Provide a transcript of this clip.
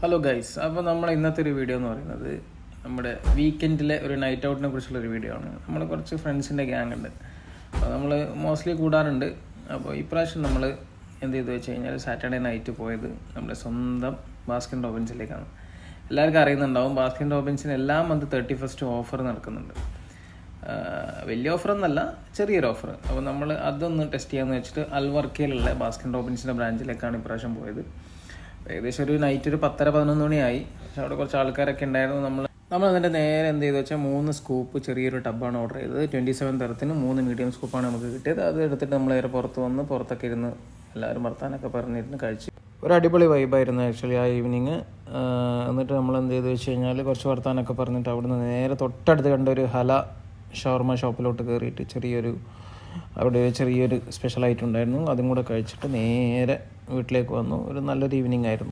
Hello guys, അപ്പോൾ നമ്മൾ ഇന്നത്തെ ഒരു വീഡിയോ എന്ന് പറയുന്നത് നമ്മുടെ വീക്കെൻഡിലെ ഒരു നൈറ്റ് ഔട്ടിനെ കുറിച്ചുള്ളൊരു വീഡിയോ ആണ്. നമ്മൾ കുറച്ച് ഫ്രണ്ട്സിൻ്റെ ഗ്യാങ് ഉണ്ട്. അപ്പോൾ നമ്മൾ മോസ്റ്റ്ലി കൂടാറുണ്ട്. അപ്പോൾ ഇപ്രാവശ്യം നമ്മൾ എന്ത് ചെയ്തു വെച്ച് കഴിഞ്ഞാൽ സാറ്റർഡേ നൈറ്റ് പോയത് നമ്മുടെ സ്വന്തം ബാസ്കിൻ റോബിൻസിലേക്കാണ്. എല്ലാവർക്കും അറിയുന്നുണ്ടാവും, ബാസ്കിൻ റോബിൻസിന് എല്ലാ മന്ത് 31st ഓഫർ നടക്കുന്നുണ്ട്. വലിയ ഓഫറൊന്നല്ല, ചെറിയൊരു ഓഫർ. അപ്പോൾ നമ്മൾ അതൊന്ന് ടെസ്റ്റ് ചെയ്യാമെന്ന് വെച്ചിട്ട് അൽവർക്കയിലുള്ള ബാസ്കിൻ റോബിൻസിൻ്റെ ബ്രാഞ്ചിലേക്കാണ് ഇപ്രാവശ്യം പോയത്. ഏകദേശം ഒരു നൈറ്റ് ഒരു 10-11 മണിയായി. പക്ഷെ അവിടെ കുറച്ച് ആൾക്കാരൊക്കെ ഉണ്ടായിരുന്നു. നമ്മൾ അതിൻ്റെ നേരെ എന്ത് ചെയ്തു വെച്ചാൽ 3 സ്കൂപ്പ് ചെറിയൊരു ടബ്ബാണ് ഓർഡർ ചെയ്തത്. 27 തരത്തിന് 3 മീഡിയം സ്കൂപ്പാണ് നമുക്ക് കിട്ടിയത്. അത് എടുത്തിട്ട് നമ്മൾ നേരെ പുറത്തൊക്കെ ഇരുന്ന് എല്ലാവരും വർത്താനൊക്കെ പറഞ്ഞിരുന്ന് കഴിച്ച് ഒരു അടിപൊളി വൈബായിരുന്നു ആക്ച്വലി ആ ഈവനിങ്. എന്നിട്ട് നമ്മൾ എന്ത് ചെയ്തു വെച്ച് കഴിഞ്ഞാൽ കുറച്ച് വർത്താനൊക്കെ പറഞ്ഞിട്ട് അവിടുന്ന് നേരെ തൊട്ടടുത്ത് കണ്ട ഒരു ഹല ഷവർമ ഷോപ്പിലോട്ട് കയറിയിട്ട് അവിടെ ചെറിയൊരു സ്പെഷ്യൽ ഐറ്റം ഉണ്ടായിരുന്നു. അതും കൂടെ കഴിച്ചിട്ട് നേരെ വീട്ടിലേക്ക് വന്നു. ഒരു നല്ലൊരു ഈവനിങ് ആയിരുന്നു.